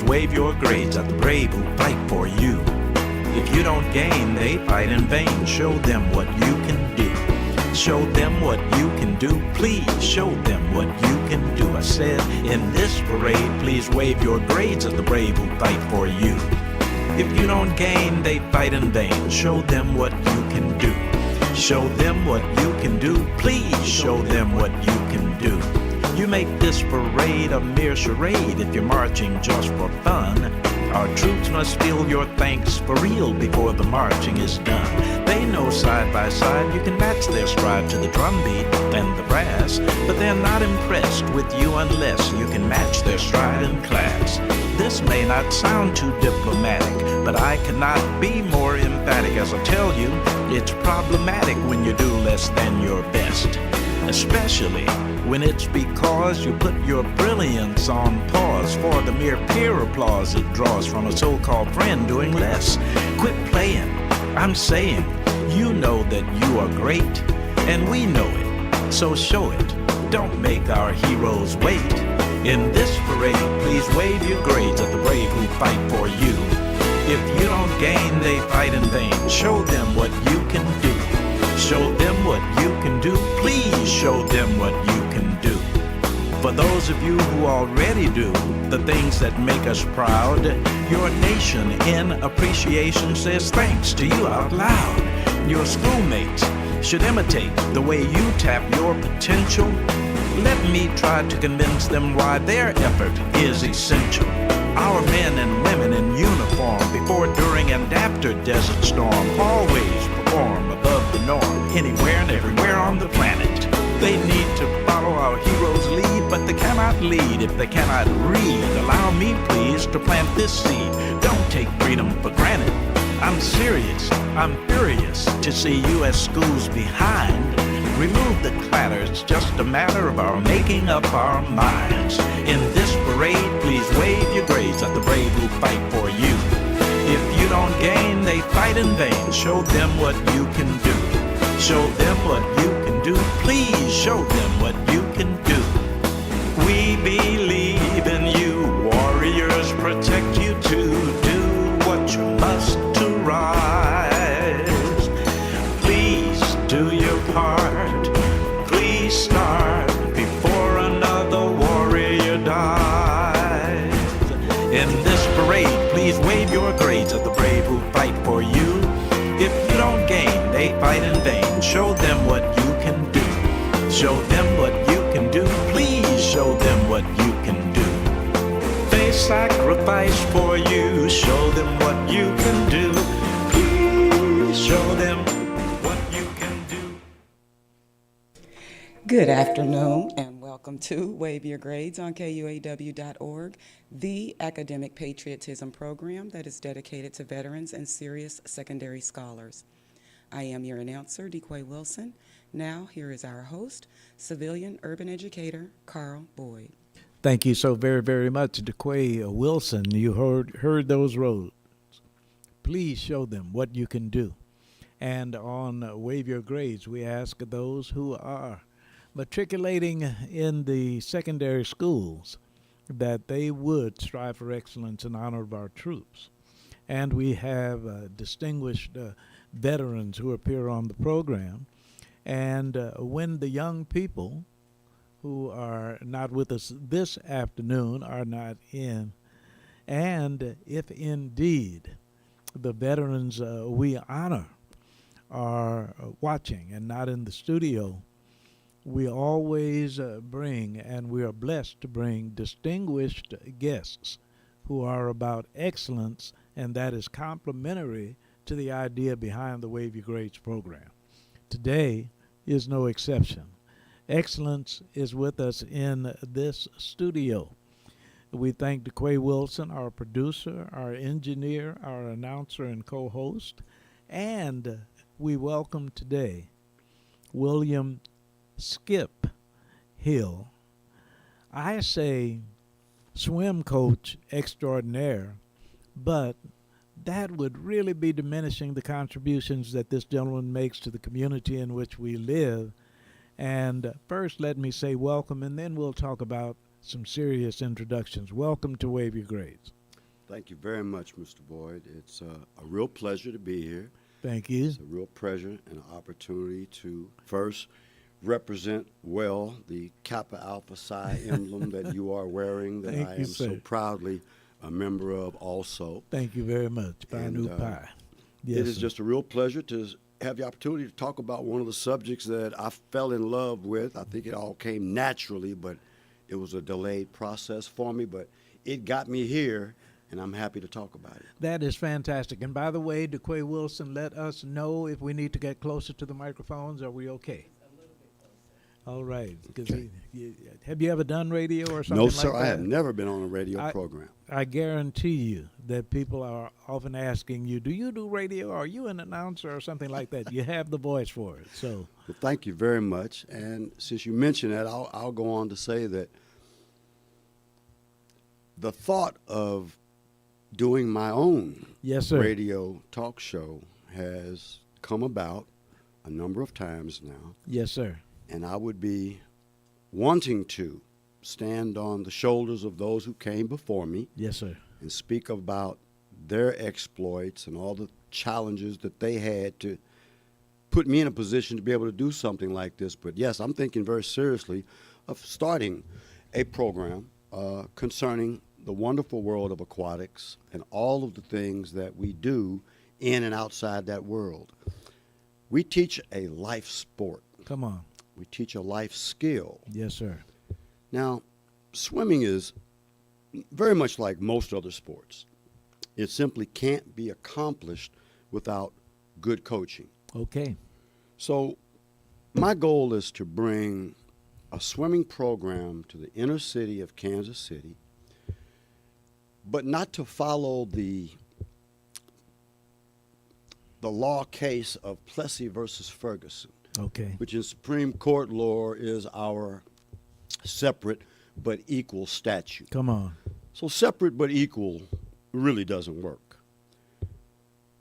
wave your grades at the brave who fight for you. If you don't gain, they fight in vain. Show them what you can do. Show them what you can do. Please show them what you can do. I said, in this parade, please wave your grades at the brave who fight for you. If you don't gain, they fight in vain. Show them what you can do. Show them what you can do. Please show them what you can do. You make this parade a mere charade if you're marching just for fun. Our troops must feel your thanks for real before the marching is done. They know side by side you can match their stride to the drum beat and the brass, but they're not impressed with you unless you can match their stride in class. This may not sound too diplomatic, but I cannot be more emphatic as I tell you, it's problematic when you do less than your best. Especially when it's because you put your brilliance on pause for the mere peer applause it draws from a so-called friend doing less. Quit playing, I'm saying, you know that you are great, and we know it, so show it. Don't make our heroes wait. In this parade, please wave your grades at the brave who fight for you. If you don't gain, they fight in vain. Show them what you can do. Show them what you can do. Please show them what you can do. For those of you who already do the things that make us proud, your nation in appreciation says thanks to you out loud. Your schoolmates should imitate the way you tap your potential. Let me try to convince them why their effort is essential. Our men and women in uniform, before, during, and after Desert Storm, always perform above the norm, anywhere and everywhere on the planet. They need to follow our heroes' lead, but they cannot lead if they cannot read. Allow me, please, to plant this seed. Don't take freedom for granted. I'm serious, I'm furious to see U.S. schools behind. Remove the clatter, it's just a matter of our making up our minds. In this parade, please wave your grades at the brave who fight for you. If you don't gain, they fight in vain. Show them what you can do. Show them what you can do. Please show them what you can do. We believe in you, warriors protect you to do what you must to rise. Please do your part. Please start before another warrior dies. In this parade, please wave your grades at the brave who fight for you. If you don't gain, they fight in vain. Show them what you can do. Show them what you can do. Please show them what you can do. They sacrifice for you. Show them what you can do. Please show them what you can do. Good afternoon and welcome to Wave Your Grades on KUAW.org, the academic patriotism program that is dedicated to veterans and serious secondary scholars. I am your announcer, KUAW Wilson. Now, here is our host, civilian urban educator, Carl Boyd. Thank you so very, very much, KUAW Wilson. You heard those roads. Please show them what you can do. And on Wave Your Grades, we ask those who are matriculating in the secondary schools that they would strive for excellence in honor of our troops. And we have distinguished veterans who appear on the program. And when the young people who are not with us this afternoon are not in, and if indeed the veterans we honor are watching and not in the studio, we always bring, and we are blessed to bring, distinguished guests who are about excellence, and that is complementary to the idea behind the Wave Your Grades program. Today is no exception. Excellence is with us in this studio. We thank KUAW Wilson, our producer, our engineer, our announcer and co-host, and we welcome today William Skip Hill. I say swim coach extraordinaire, but that would really be diminishing the contributions that this gentleman makes to the community in which we live. And first, let me say welcome, and then we'll talk about some serious introductions. Welcome to Wave Your Grades. Thank you very much, Mr. Boyd. It's a real pleasure to be here. Thank you. It's a real pleasure and an opportunity to first represent well the Kappa Alpha Psi emblem that you are wearing, that Thank I you, am so sir. proudly a member of also. Thank you very much. Pie And, New Pie. Yes, it is sir. just a real pleasure to have the opportunity to talk about one of the subjects that I fell in love with. I think it all came naturally, but it was a delayed process for me, but it got me here, and I'm happy to talk about it. That is fantastic. And by the way, DeQuay Wilson, let us know if we need to get closer to the microphones. Are we okay? All right. 'Cause have you ever done radio or something No, like sir, that? I have never been on a radio program. I guarantee you that people are often asking you, do you do radio? Are you an announcer or something like that? You have the voice for it. So, Well, thank you very much. And since you mentioned that, I'll go on to say that the thought of doing my own yes, sir. radio talk show has come about a number of times now, Yes, sir. and I would be wanting to stand on the shoulders of those who came before me Yes, sir. and speak about their exploits and all the challenges that they had to put me in a position to be able to do something like this. But yes, I'm thinking very seriously of starting a program concerning the wonderful world of aquatics and all of the things that we do in and outside that world. We teach a life sport. Come on. We teach a life skill. Yes, sir. Now, swimming is very much like most other sports. It simply can't be accomplished without good coaching. Okay. So, my goal is to bring a swimming program to the inner city of Kansas City, but not to follow the law case of Plessy versus Ferguson, Okay. which in Supreme Court law is our separate but equal statute. Come on. So separate but equal really doesn't work.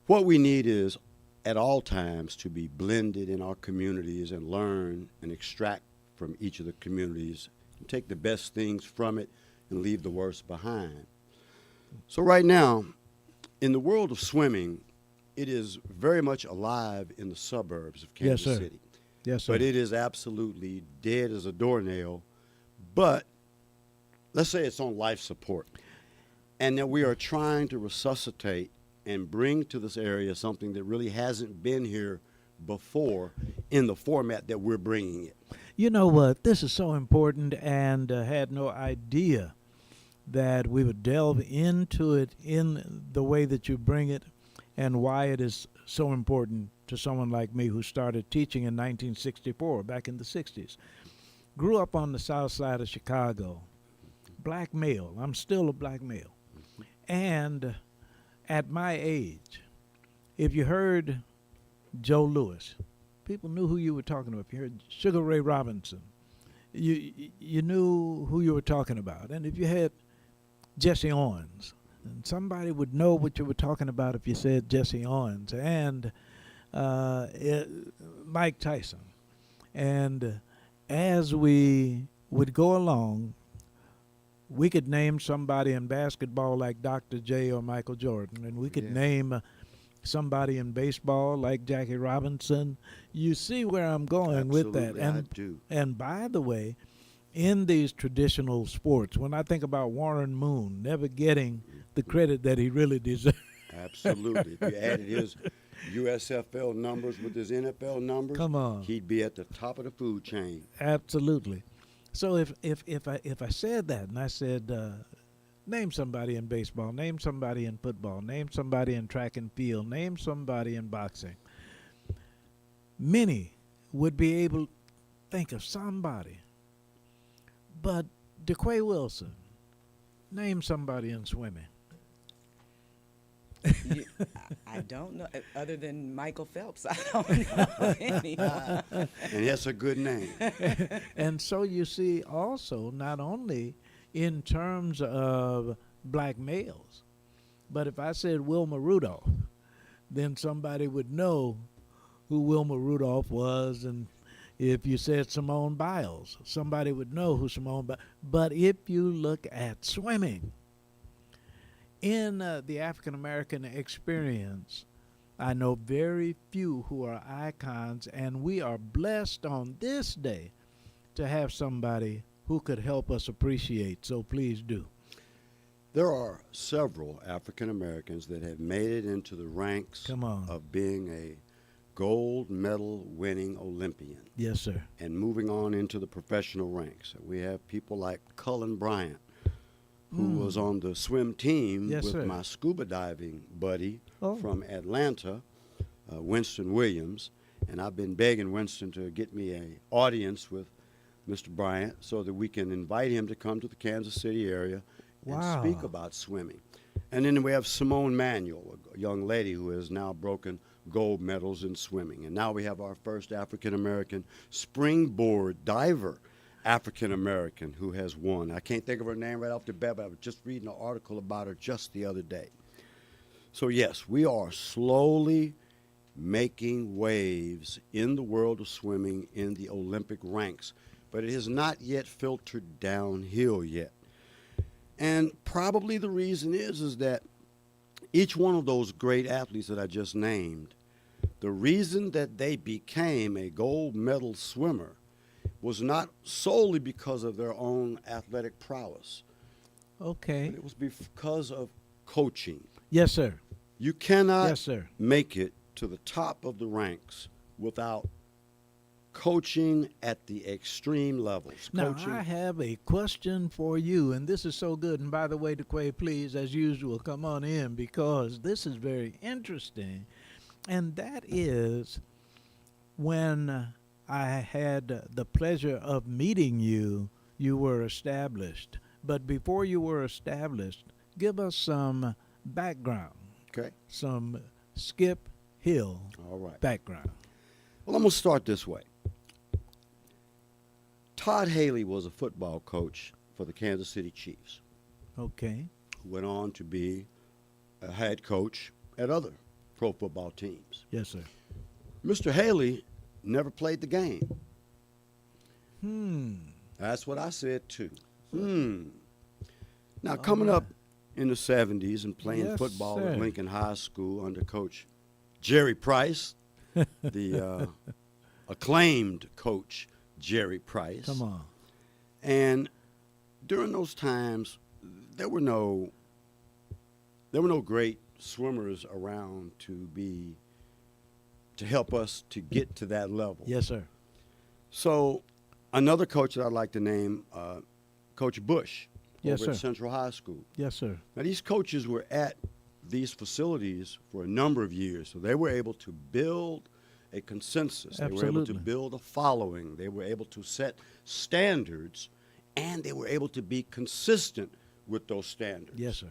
What we need is at all times to be blended in our communities and learn and extract from each of the communities and take the best things from it and leave the worst behind. So right now, in the world of swimming, it is very much alive in the suburbs of Yes, Kansas sir. City. Yes, sir. But it is absolutely dead as a doornail. But let's say it's on life support. And that we are trying to resuscitate and bring to this area something that really hasn't been here before in the format that we're bringing it. You know what? This is so important, and had no idea that we would delve into it in the way that you bring it and why it is so important to someone like me who started teaching in 1964, back in the 60s. Grew up on the south side of Chicago. Black male. I'm still a black male. And at my age, if you heard Joe Louis, people knew who you were talking about. If you heard Sugar Ray Robinson, you knew who you were talking about. And if you had Jesse Owens, and somebody would know what you were talking about if you said Jesse Owens, and Mike Tyson. And as we would go along, we could name somebody in basketball like Dr. J or Michael Jordan, and we could Yeah. name somebody in baseball like Jackie Robinson. You see where I'm going with that. Absolutely, I do. And by the way, in these traditional sports, when I think about Warren Moon never getting the credit that he really deserves. Absolutely. If you added his USFL numbers with his NFL numbers, Come on. he'd be at the top of the food chain. Absolutely. So if I said that and I said, name somebody in baseball, name somebody in football, name somebody in track and field, name somebody in boxing, many would be able to think of somebody. But DeQuay Wilson, name somebody in swimming. I don't know, other than Michael Phelps, I don't know any. And that's a good name. And so you see also not only in terms of black males, but if I said Wilma Rudolph, then somebody would know who Wilma Rudolph was. And if you said Simone Biles, somebody would know who Simone Biles. But if you look at swimming, in the African American experience, I know very few who are icons, and we are blessed on this day to have somebody who could help us appreciate. So please do. There are several African Americans that have made it into the ranks Come on. of being a gold medal winning Olympian Yes, sir. and moving on into the professional ranks. We have people like Cullen Bryant, who was on the swim team Yes, with sir. my scuba diving buddy Oh. from Atlanta, Winston Williams. And I've been begging Winston to get me an audience with Mr. Bryant so that we can invite him to come to the Kansas City area and Wow. speak about swimming. And then we have Simone Manuel, a young lady who has now broken gold medals in swimming. And now we have our first African-American springboard diver, African-American, who has won. I can't think of her name right off the bat, but I was just reading an article about her just the other day. So yes, we are slowly making waves in the world of swimming in the Olympic ranks, but it has not yet filtered downhill yet. And probably the reason is that each one of those great athletes that I just named, the reason that they became a gold medal swimmer was not solely because of their own athletic prowess, Okay. but it was because of coaching. Yes, sir. You cannot Yes, sir. make it to the top of the ranks without coaching at the extreme levels. Now, Coaching. I have a question for you, and this is so good. And by the way, DeQuay, please, as usual, come on in because this is very interesting. And that is when I had the pleasure of meeting you, you were established. But before you were established, give us some background, Okay. some Skip Hill All right. background. Well, I'm going to start this way. Todd Haley was a football coach for the Kansas City Chiefs, Okay. who went on to be a head coach at other pro football teams. Yes, sir. Mr. Haley never played the game. Hmm. That's what I said too. Now, coming up in the 70s and playing Yes, football sir. at Lincoln High School under Coach Jerry Price, the acclaimed coach Jerry Price. Come on. And during those times, there were no great swimmers around to help us to get to that level. Yes, sir. So another coach that I'd like to name, Coach Bush, Yes, over at sir. Central High School. Yes, sir. Now, these coaches were at these facilities for a number of years, so they were able to build a consensus. They were able to Absolutely. build a following. They were able to set standards, and they were able to be consistent with those standards. Yes, sir.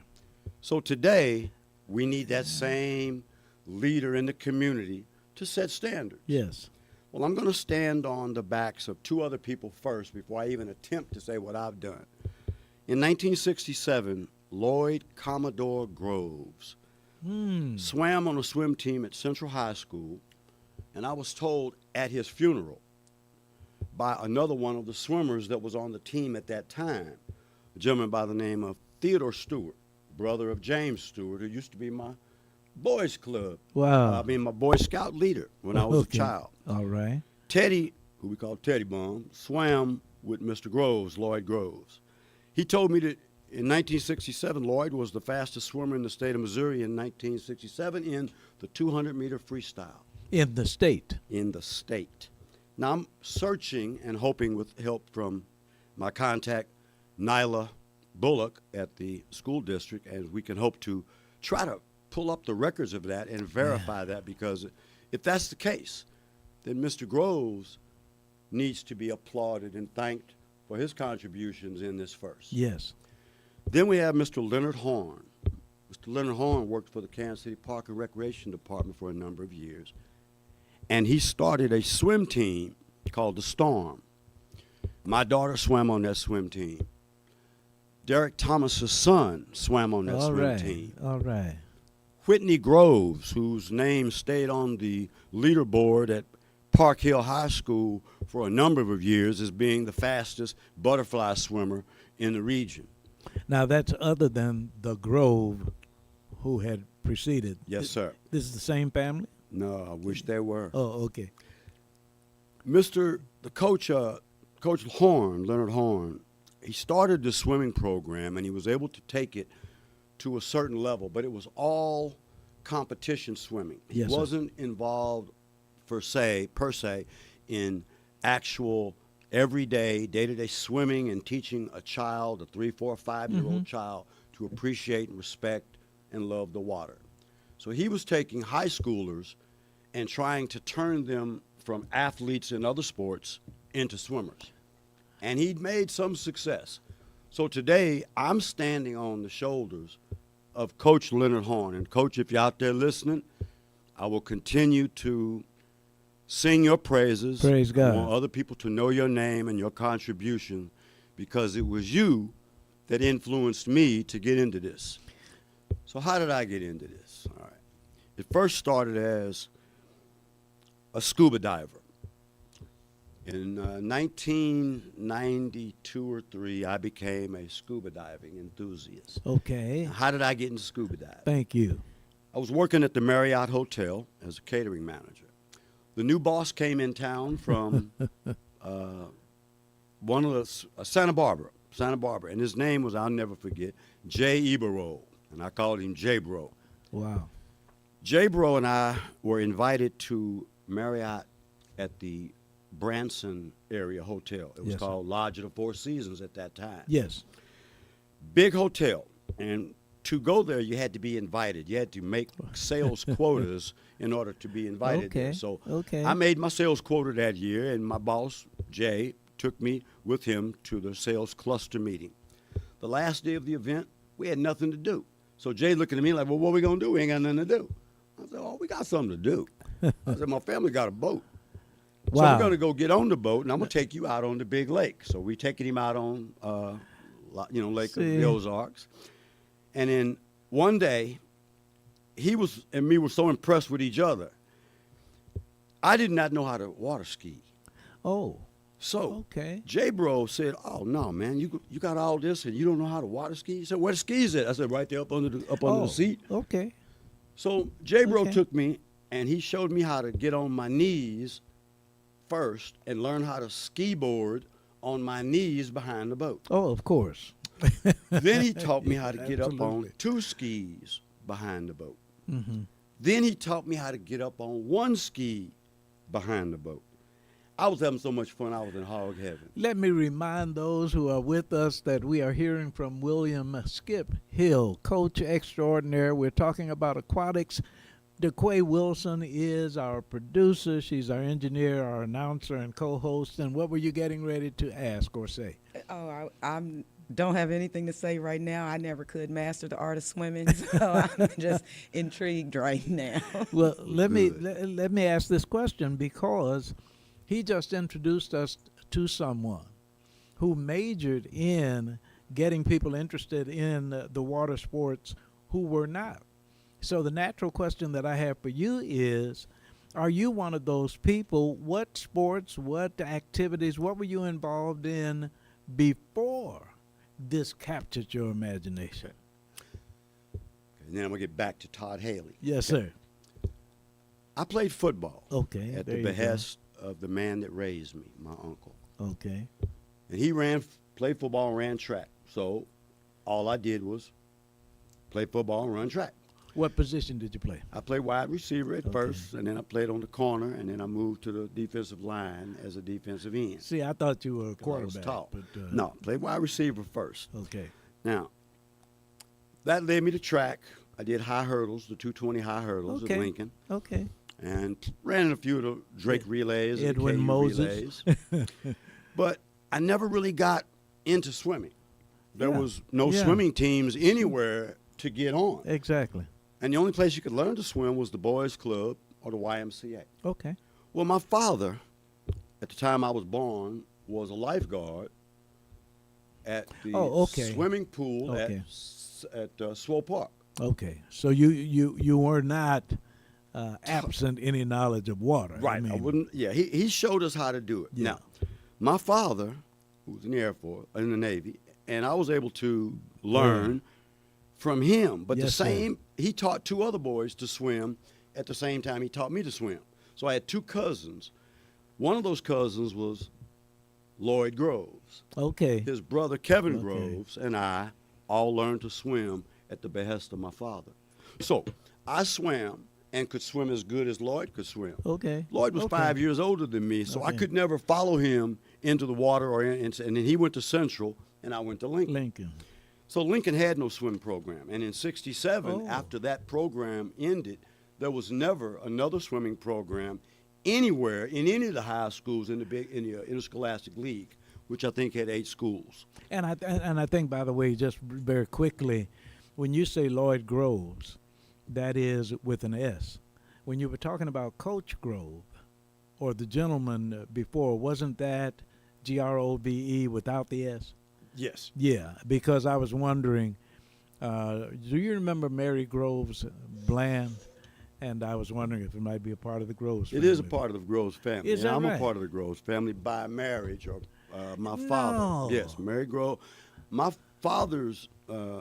So today, we need that same leader in the community to set standards. Yes. Well, I'm going to stand on the backs of two other people first before I even attempt to say what I've done. In 1967, Lloyd Commodore Groves swam on a swim team at Central High School, and I was told at his funeral by another one of the swimmers that was on the team at that time, a gentleman by the name of Theodore Stewart, brother of James Stewart, who used to be my boys club. Wow. My Boy Scout leader when I was Okay. a child. All right. Teddy, who we call Teddy Bum, swam with Mr. Groves, Lloyd Groves. He told me that in 1967, Lloyd was the fastest swimmer in the state of Missouri in 1967 in the 200-meter freestyle In the state. in the state. Now, I'm searching and hoping with help from my contact, Nyla Bullock at the school district, and we can hope to try to pull up the records of that and verify that, because if that's the case, then Mr. Groves needs to be applauded and thanked for his contributions in this first. Yes. Then we have Mr. Leonard Horn. Mr. Leonard Horn worked for the Kansas City Park and Recreation Department for a number of years, and he started a swim team called the Storm. My daughter swam on that swim team. Derek Thomas's son swam on that All swim right. team. All right. Whitney Groves, whose name stayed on the leaderboard at Park Hill High School for a number of years as being the fastest butterfly swimmer in the region. Now that's other than the Grove who had preceded. Yes, sir. This is the same family? No, I wish there were. Oh, okay. The coach, Coach Horn, Leonard Horn, he started the swimming program and he was able to take it to a certain level, but it was all competition swimming. He Yes, sir. wasn't involved per se in actual everyday, day-to-day swimming and teaching a child, a 3, 4, 5-year-old child, to appreciate and respect and love the water. So he was taking high schoolers and trying to turn them from athletes in other sports into swimmers. And he'd made some success. So today, I'm standing on the shoulders of Coach Leonard Horn. And Coach, if you're out there listening, I will continue to sing your praises. Praise God. I want other people to know your name and your contribution, because it was you that influenced me to get into this. So how did I get into this? All right. It first started as a scuba diver. In 1992 or 3, I became a scuba diving enthusiast. Okay. How did I get into scuba diving? Thank you. I was working at the Marriott Hotel as a catering manager. The new boss came in town from Santa Barbara, and his name was, I'll never forget, Jay Ibero, and I called him J-Bro. Wow. J-Bro and I were invited to Marriott at the Branson area hotel. It was Yes, sir. called Lodge of the Four Seasons at that time. Yes. Big hotel. And to go there, you had to be invited. You had to make sales quotas in order to be invited there. Okay, So okay. I made my sales quota that year, and my boss, Jay, took me with him to the sales cluster meeting. The last day of the event, we had nothing to do. So Jay looking at me like, well, what are we going to do? We ain't got nothing to do. I said, oh, we got something to do. I said, my family got a boat. So Wow. we're going to go get on the boat, and I'm going to take you out on the big lake. So we taking him out on, Lake of See. the Ozarks. And then one day, he was and me were so impressed with each other. I did not know how to water ski. Oh, So okay. J-Bro said, oh, no, man, you got all this and you don't know how to water ski? He said, where the skis at? I said, right there up under the seat. Okay. So J-Bro Okay. took me, and he showed me how to get on my knees first and learn how to ski board on my knees behind the boat. Oh, of course. Then he taught me how to get up on Absolutely. 2 skis behind the boat. Mm-hmm. Then he taught me how to get up on 1 ski behind the boat. I was having so much fun, I was in hog heaven. Let me remind those who are with us that we are hearing from William Skip Hill, coach extraordinaire. We're talking about aquatics. KUAW Wilson is our producer. She's our engineer, our announcer, and co-host. And what were you getting ready to ask or say? Oh, I don't have anything to say right now. I never could master the art of swimming, so I'm just intrigued right now. Well, let me ask this question, because he just introduced us to someone who majored in getting people interested in the water sports who were not. So the natural question that I have for you is, are you one of those people? What sports, what activities, what were you involved in before this captured your imagination? And then I'm going to get back to Todd Haley. Yes, sir. I played football Okay. at there the you go. behest of the man that raised me, my uncle. Okay. And he played football and ran track. So all I did was play football and run track. What position did you play? I played wide receiver at Okay. first, and then I played on the corner, and then I moved to the defensive line as a defensive end. See, I thought you were a 'Cause I was quarterback. tall. But, No, played wide receiver first. Okay. Now, that led me to track. I did high hurdles, the 220 high hurdles Okay. at Lincoln, Okay. and ran in a few of the Drake relays, and the Edwin KU Moses. relays. But I never really got into swimming. There Yeah. was no Yeah. swimming teams anywhere to get on. Exactly. And the only place you could learn to swim was the boys' club or the YMCA. Okay. Well, my father, at the time I was born, was a lifeguard at the Oh, okay. swimming pool Okay. at Swope Park. Okay. So you were not absent any knowledge of water. Right. I mean, wouldn't. Yeah. He showed us how to do it. Yeah. Now, my father, who was in the Air Force, in the Navy, and I was able to learn from him. But Yes, the sir. same he taught two other boys to swim at the same time he taught me to swim. So I had two cousins. One of those cousins was Lloyd Groves. Okay. His brother Kevin Okay. Groves and I all learned to swim at the behest of my father. So I swam and could swim as good as Lloyd could swim. Okay. Lloyd was Okay. 5 years older than me, so I Okay. could never follow him into the water. And then he went to Central, and I went to Lincoln. Lincoln. So Lincoln had no swim program. And in '67, Oh. after that program ended, there was never another swimming program anywhere in any of the high schools in the interscholastic league, which I think had 8 schools. And I think, by the way, just very quickly, when you say Lloyd Groves, that is with an S. When you were talking about Coach Grove, or the gentleman before, wasn't that Grove without the S? Yes. Yeah, because I was wondering, do you remember Mary Groves Bland? And I was wondering if it might be a part of the Groves It family. is a part of the Groves family. Is that I'm right? a part of the Groves family by marriage, or my father. No. Yes, Mary Grove. My father's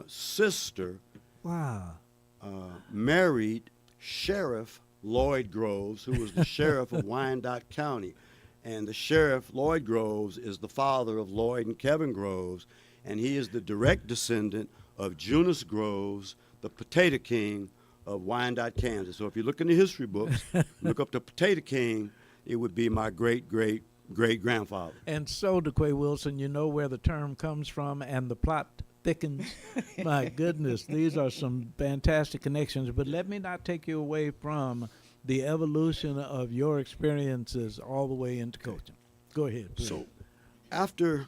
sister Wow. married Sheriff Lloyd Groves, who was the sheriff of Wyandotte County. And the sheriff, Lloyd Groves, is the father of Lloyd and Kevin Groves, and he is the direct descendant of Junius Groves, the Potato King of Wyandotte, Kansas. So if you look in the history books, look up the Potato King, it would be my great-great-great-grandfather. And so, DeQuay Wilson, you know where the term comes from, and the plot thickens. My goodness, these are some fantastic connections. But let me not take you away from the evolution of your experiences all the way into coaching. Go ahead, please. So after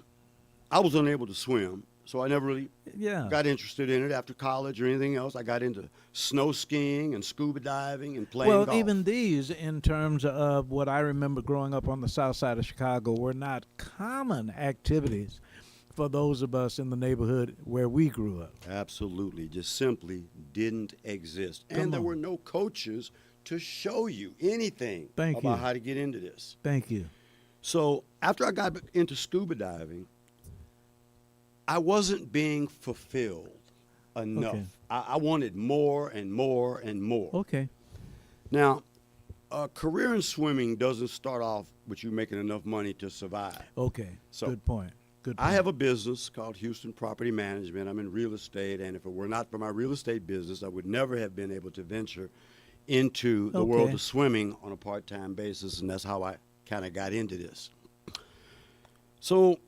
I was unable to swim, so I never really yeah. got interested in it after college or anything else. I got into snow skiing and scuba diving and playing Well, golf. even these, in terms of what I remember growing up on the south side of Chicago, were not common activities for those of us in the neighborhood where we grew up. Absolutely, just simply didn't exist. Come And there on. were no coaches to show you anything Thank about you. how to get into this. Thank you. So after I got into scuba diving, I wasn't being fulfilled enough. Okay. I wanted more and more and more. Okay. Now, a career in swimming doesn't start off with you making enough money to survive. Okay. So, Good point. Good point. I have a business called Houston Property Management. I'm in real estate, and if it were not for my real estate business, I would never have been able to venture into the world Okay. of swimming on a part-time basis, and that's how I kind of got into this. So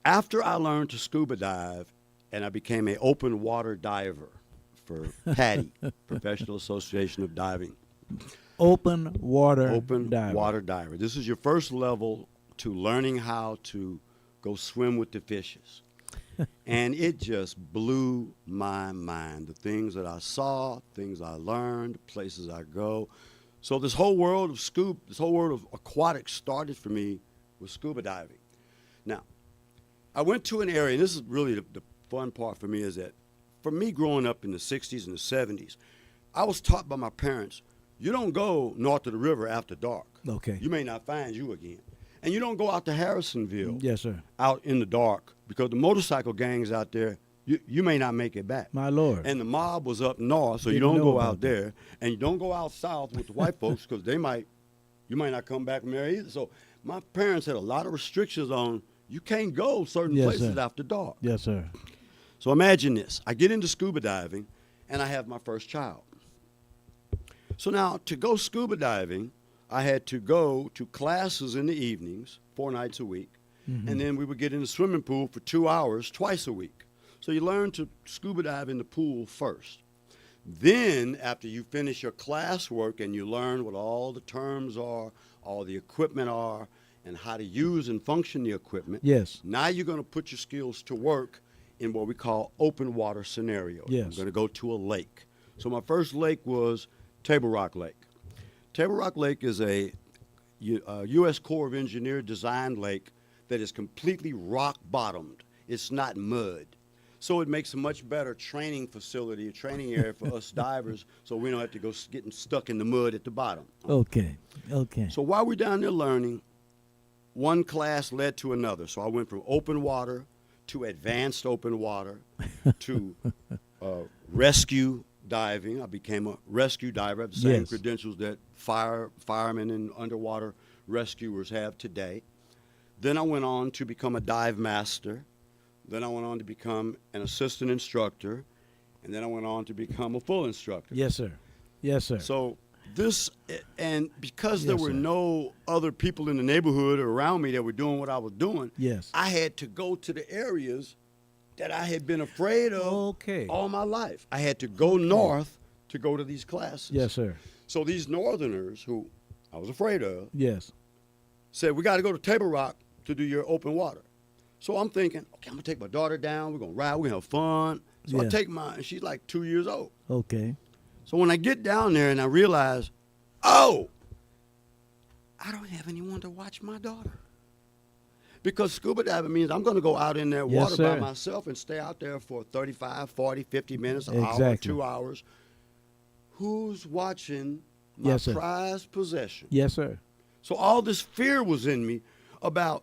after I learned to scuba dive, and I became an open water diver for PADI, Professional Association of Diving. Open water Open diver. water diver. This is your first level to learning how to go swim with the fishes. And it just blew my mind. The things that I saw, things I learned, places I go. So this whole world of aquatics started for me with scuba diving. Now, I went to an area, and this is really the fun part for me, is that for me growing up in the 60s and the 70s, I was taught by my parents, you don't go north of the river after dark. Okay. You may not find you again. And you don't go out to Harrisonville Yes, sir. out in the dark, because the motorcycle gangs out there, you may not make it back. My Lord. And the mob was up north, so you Didn't don't know go about out there. And you don't go out south with the white folks, because you might not come back from there either. So my parents had a lot of restrictions on, you can't go certain Yes, places sir. after dark. Yes, sir. So imagine this. I get into scuba diving, and I have my first child. So now, to go scuba diving, I had to go to classes in the evenings, 4 nights a week, and then we would get in the swimming pool for 2 hours twice a week. So you learn to scuba dive in the pool first. Then, after you finish your classwork and you learn what all the terms are, all the equipment are, and how to use and function the equipment, Yes. now you're going to put your skills to work in what we call open water scenarios. Yes. I'm going to go to a lake. So my first lake was Table Rock Lake. Table Rock Lake is a U.S. Corps of Engineers designed lake that is completely rock bottomed. It's not mud. So it makes a much better training facility, a training area for us divers, so we don't have to go getting stuck in the mud at the bottom. Okay. Okay. So while we're down there learning, one class led to another. So I went from open water to advanced open water to rescue diving. I became a rescue diver. I have the same Yes. credentials that firemen and underwater rescuers have today. Then I went on to become a dive master. Then I went on to become an assistant instructor. And then I went on to become a full instructor. Yes, sir. Yes, sir. So this, and because there Yes, were sir. no other people in the neighborhood or around me that were doing what I was doing, Yes. I had to go to the areas that I had been afraid of Okay. all my life. I had to go north to go to these classes. Yes, sir. So these northerners who I was afraid of Yes. said, we got to go to Table Rock to do your open water. So I'm thinking, okay, I'm going to take my daughter down. We're going to ride. We're going to have fun. So I Yeah. take mine, and she's like 2 years old. Okay. So when I get down there and I realize, oh, I don't have anyone to watch my daughter. Because scuba diving means I'm going to go out in that Yes, water by sir. myself and stay out there for 35, 40, 50 minutes, an hour, Exactly. 2 hours. Who's watching my Yes, sir. prized possession? Yes, sir. So all this fear was in me about,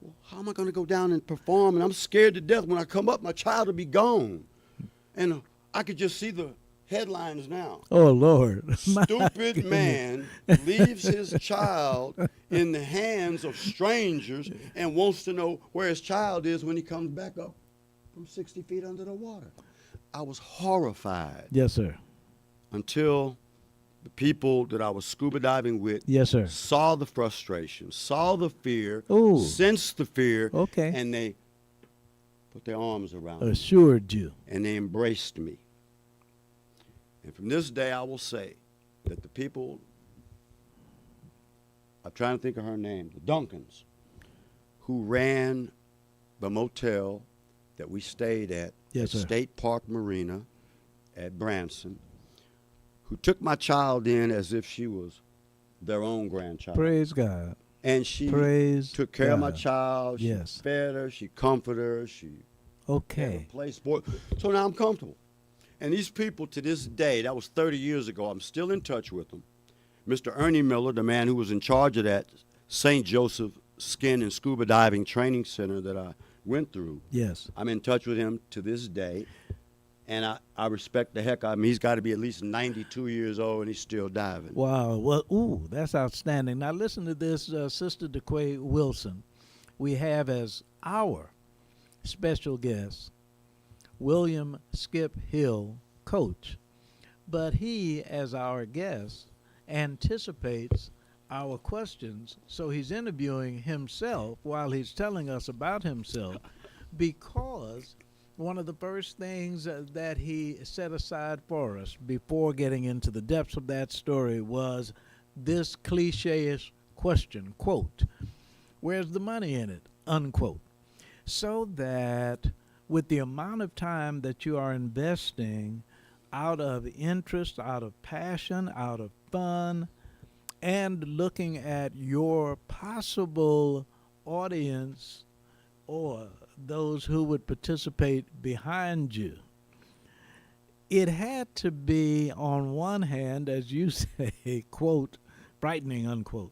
well, how am I going to go down and perform? And I'm scared to death. When I come up, my child will be gone. And I could just see the headlines now. Oh, Lord. My Stupid goodness. man leaves his child in the hands of strangers and wants to know where his child is when he comes back up from 60 feet under the water. I was horrified Yes, sir. until the people that I was scuba diving with Yes, sir. saw the frustration, saw the fear, Ooh. sensed the fear, Okay. and they put their arms around me Assured you. and they embraced me. And from this day, I will say that the people, I'm trying to think of her name, the Duncans, who ran the motel that we stayed at Yes, sir. State Park Marina at Branson, who took my child in as if she was their own grandchild. Praise God. And she Praise took care of my God. child. She Yes. fed her. She comforted her. She had a Okay. place for. So now I'm comfortable. And these people to this day, that was 30 years ago, I'm still in touch with them. Mr. Ernie Miller, the man who was in charge of that St. Joseph Skin and Scuba Diving Training Center that I went through, Yes. I'm in touch with him to this day. And I respect the heck out of him. He's got to be at least 92 years old, and he's still diving. Wow. Well, ooh, that's outstanding. Now listen to this, Sister DeQuay Wilson. We have as our special guest William Skip Hill, coach. But he, as our guest, anticipates our questions, so he's interviewing himself while he's telling us about himself, because one of the first things that he set aside for us before getting into the depths of that story was this cliche-ish question, quote, "Where's the money in it?" unquote. So that with the amount of time that you are investing out of interest, out of passion, out of fun, and looking at your possible audience or those who would participate behind you, it had to be, on one hand, as you say, quote, frightening, unquote,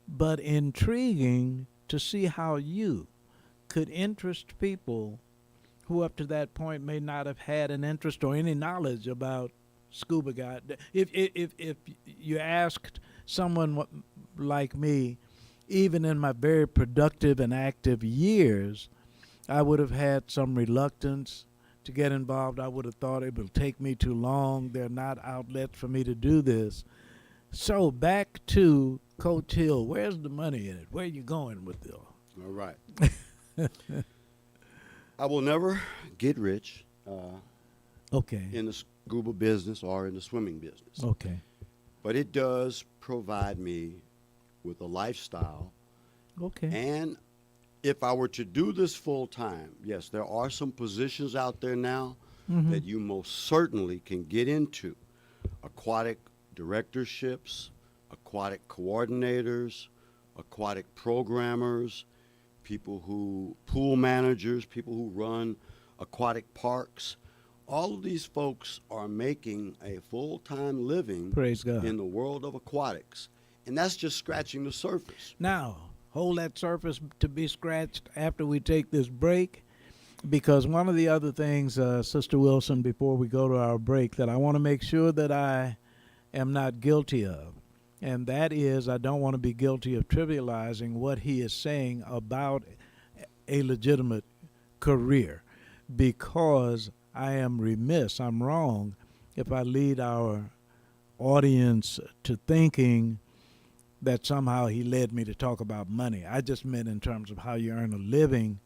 but intriguing to see how you could interest people who up to that point may not have had an interest or any knowledge about scuba guide. If you asked someone like me, even in my very productive and active years, I would have had some reluctance to get involved. I would have thought it will take me too long. There are not outlets for me to do this. So back to Coach Hill. Where's the money in it? Where are you going with this? All right. I will never get rich Okay. in the scuba business or in the swimming business. Okay. But it does provide me with a lifestyle. Okay. And if I were to do this full time, yes, there are some positions out there now that you most certainly can get into. Aquatic directorships, aquatic coordinators, aquatic programmers, people who, pool managers, people who run aquatic parks. All of these folks are making a full-time living Praise God. in the world of aquatics. And that's just scratching the surface. Now, hold that surface to be scratched after we take this break. because one of the other things, Sister Wilson, before we go to our break, that I want to make sure that I am not guilty of, and that is I don't want to be guilty of trivializing what he is saying about a legitimate career, because I am remiss, I'm wrong, if I lead our audience to thinking that somehow he led me to talk about money. I just meant in terms of how you earn a living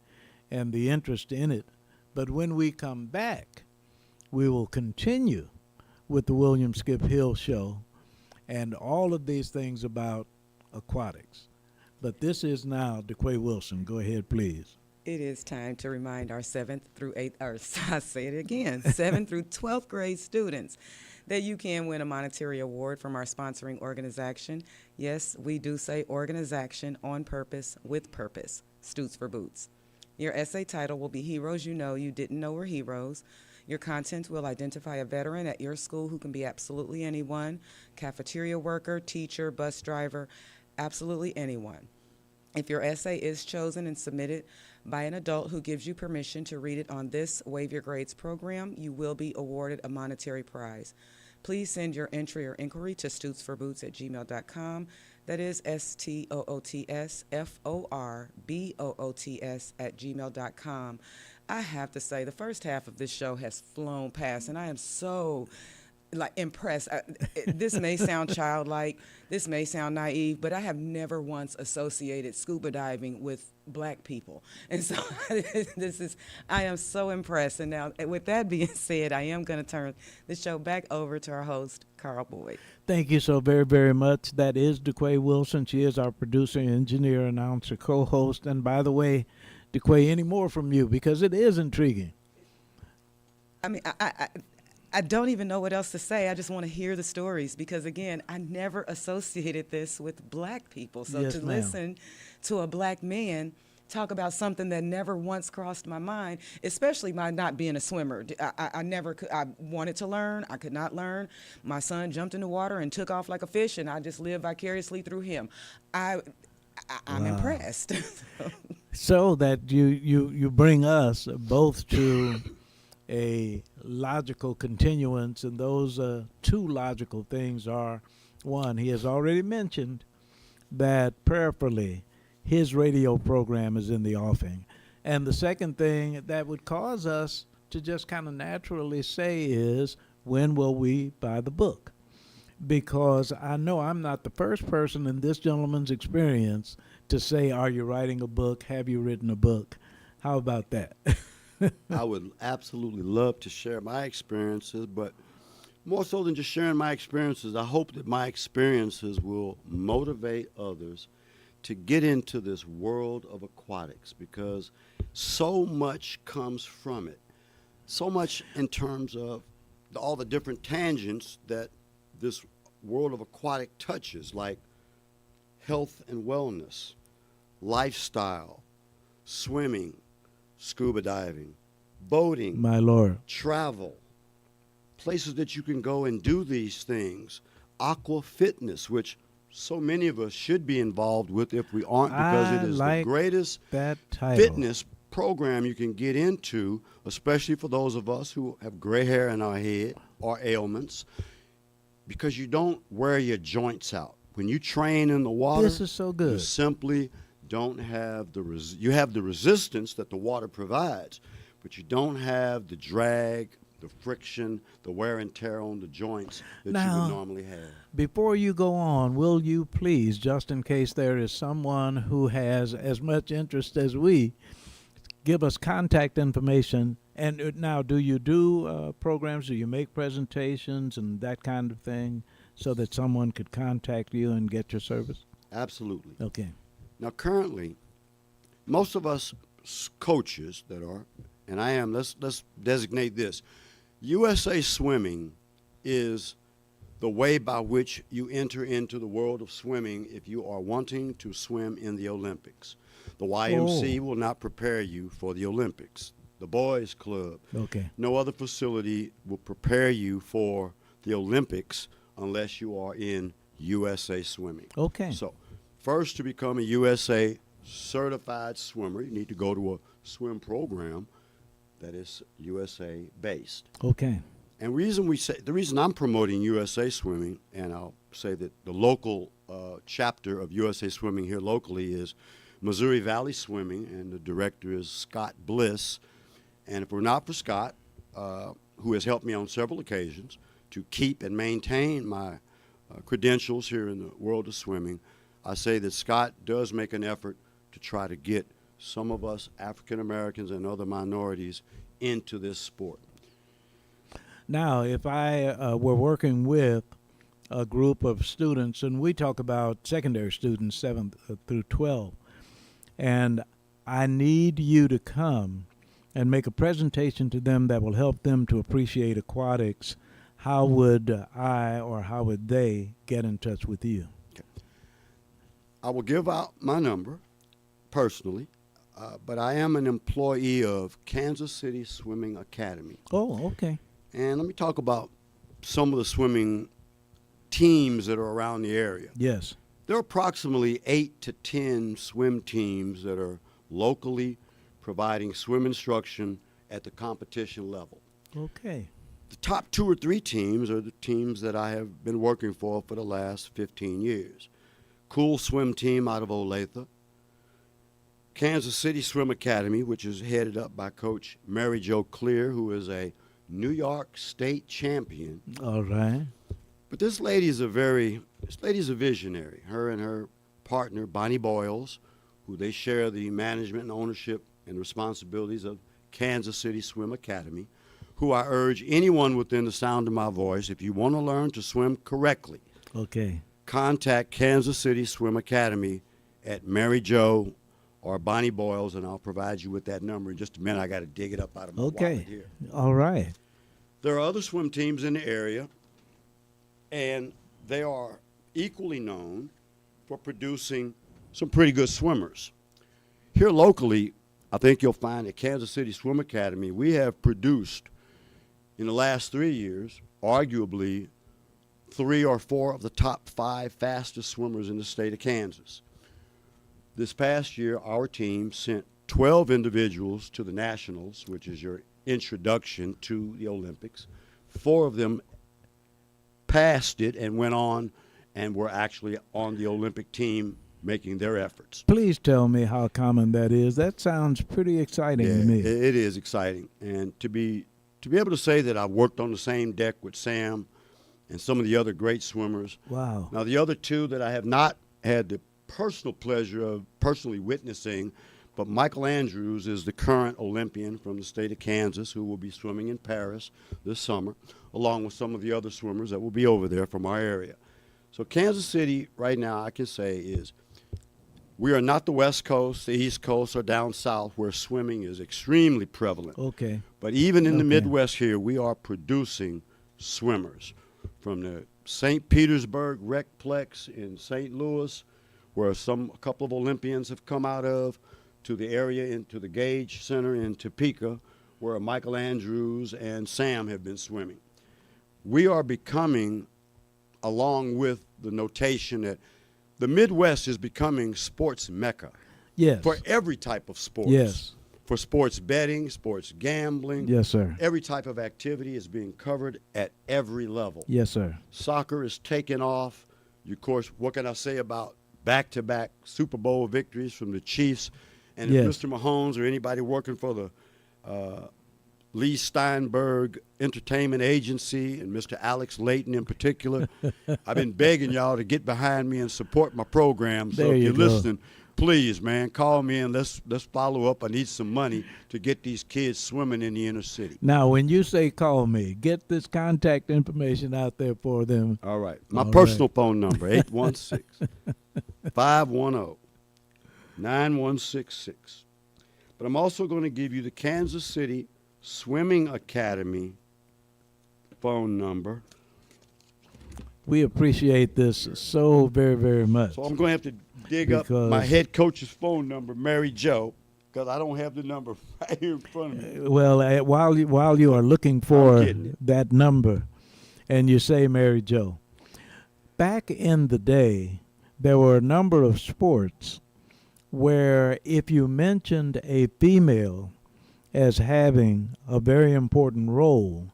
and the interest in it. But when we come back, we will continue with the William Skip Hill Show and all of these things about aquatics. But this is now DeQuay Wilson. Go ahead, please. It is time to remind our 7th through 8th, or I say it again, 7th through 12th grade students that you can win a monetary award from our sponsoring organization. Yes, we do say organization on purpose, with purpose, Stutes for Boots. Your essay title will be Heroes You Know You Didn't Know Were Heroes. Your content will identify a veteran at your school who can be absolutely anyone, cafeteria worker, teacher, bus driver, absolutely anyone. If your essay is chosen and submitted by an adult who gives you permission to read it on this Waive Your Grades program, you will be awarded a monetary prize. Please send your entry or inquiry to stootsforboots@gmail.com. That is STOOTSFORBOOTS@gmail.com. I have to say, the first half of this show has flown past, and I am so impressed. This may sound childlike, this may sound naive, but I have never once associated scuba diving with black people. And so I am so impressed. And now, with that being said, I am going to turn the show back over to our host, Carl Boyd. Thank you so very, very much. That is DeQuay Wilson. She is our producer, engineer, announcer, co-host. And by the way, DeQuay, any more from you? Because it is intriguing. I mean, I don't even know what else to say. I just want to hear the stories because, again, I never associated this with black people. So yes, to ma'am. listen to a black man talk about something that never once crossed my mind, especially my not being a swimmer. I never could. I wanted to learn. I could not learn. My son jumped in the water and took off like a fish, and I just lived vicariously through him. I'm impressed. So that you bring us both to a logical continuance, and those two logical things are, one, he has already mentioned that prayerfully his radio program is in the offing. And the second thing that would cause us to just kind of naturally say is, when will we buy the book? Because I know I'm not the first person in this gentleman's experience to say, are you writing a book? Have you written a book? How about that? I would absolutely love to share my experiences, but more so than just sharing my experiences, I hope that my experiences will motivate others to get into this world of aquatics, because so much comes from it. So much in terms of all the different tangents that this world of aquatic touches, like health and wellness, lifestyle, swimming, scuba diving, boating, My Lord. travel, places that you can go and do these things, aqua fitness, which so many of us should be involved with if we aren't, because it is like the greatest that title. fitness program you can get into, especially for those of us who have gray hair in our head or ailments, because you don't wear your joints out. When you train in the water, This is so good. you simply don't have you have the resistance that the water provides, but you don't have the drag, the friction, the wear and tear on the joints that you Now, would normally have. Before you go on, will you please, just in case there is someone who has as much interest as we, give us contact information? And now, do you do programs? Do you make presentations and that kind of thing so that someone could contact you and get your service? Absolutely. Okay. Now, currently, most of us coaches that are, and I am, let's designate this, USA Swimming is the way by which you enter into the world of swimming if you are wanting to swim in the Olympics. The YMC will not prepare you for the Olympics. The Boys Club, Okay. no other facility will prepare you for the Olympics unless you are in USA Swimming. Okay. So, first, to become a USA certified swimmer, you need to go to a swim program. that is USA based. Okay. And the reason I'm promoting USA Swimming, and I'll say that the local chapter of USA Swimming here locally is Missouri Valley Swimming, and the director is Scott Bliss. And if we're not for Scott, who has helped me on several occasions to keep and maintain my credentials here in the world of swimming, I say that Scott does make an effort to try to get some of us African Americans and other minorities into this sport. Now, if I were working with a group of students, and we talk about secondary students, 7th through 12, and I need you to come and make a presentation to them that will help them to appreciate aquatics, how would I or how would they get in touch with you? I will give out my number personally, but I am an employee of Kansas City Swimming Academy. Oh, okay. And let me talk about some of the swimming teams that are around the area. Yes. There are approximately 8 to 10 swim teams that are locally providing swim instruction at the competition level. Okay. The top 2 or 3 teams are the teams that I have been working for the last 15 years. KUAW Swim Team out of Olathe, Kansas City Swim Academy, which is headed up by Coach Mary Jo Clear, who is a New York State champion. All right. But this lady's a visionary. Her and her partner, Bonnie Boyles, who they share the management and ownership and responsibilities of Kansas City Swim Academy, who I urge anyone within the sound of my voice, if you want to learn to swim correctly, Okay. contact Kansas City Swim Academy at Mary Jo or Bonnie Boyles, and I'll provide you with that number in just a minute. I got to dig it up out of my wallet here. All right. There are other swim teams in the area, and they are equally known for producing some pretty good swimmers. Here locally, I think you'll find at Kansas City Swim Academy, we have produced in the last 3 years, arguably 3 or 4 of the top 5 fastest swimmers in the state of Kansas. This past year, our team sent 12 individuals to the Nationals, which is your introduction to the Olympics. 4 of them passed it and went on and were actually on the Olympic team making their efforts. Please tell me how common that is. That sounds pretty exciting to me. It is exciting. And to be able to say that I've worked on the same deck with Sam and some of the other great swimmers. Wow. Now, the other 2 that I have not had the personal pleasure of personally witnessing, but Michael Andrews is the current Olympian from the state of Kansas who will be swimming in Paris this summer, along with some of the other swimmers that will be over there from our area. So Kansas City right now, I can say, is we are not the West Coast, the East Coast, or down south where swimming is extremely prevalent. Okay. But even in the Okay. Midwest here, we are producing swimmers from the St. Petersburg Recplex in St. Louis, where a couple of Olympians have come out of, to the area into the Gage Center in Topeka, where Michael Andrews and Sam have been swimming. We are becoming, along with the notation that the Midwest is becoming sports mecca Yes. for every type of sports. Yes. For sports betting, sports gambling. Yes, sir. Every type of activity is being covered at every level. Yes, sir. Soccer is taking off. Of course, what can I say about back-to-back Super Bowl victories from the Chiefs? And Yes. if Mr. Mahomes or anybody working for the Lee Steinberg Entertainment Agency and Mr. Alex Layton in particular, I've been begging y'all to get behind me and support my program. So There if you you're go. listening, please, man, call me and let's follow up. I need some money to get these kids swimming in the inner city. Now, when you say call me, get this contact information out there for them. All right. My All personal phone number, 816-510-9166. But I'm also going to give you the Kansas City Swimming Academy phone number. We appreciate this so very, very much. So I'm going to have to dig up my head coach's phone number, Mary Jo, because I don't have the number right here in front of me. Well, while you are looking for getting it. that number, and you say Mary Jo, back in the day, there were a number of sports where if you mentioned a female as having a very important role,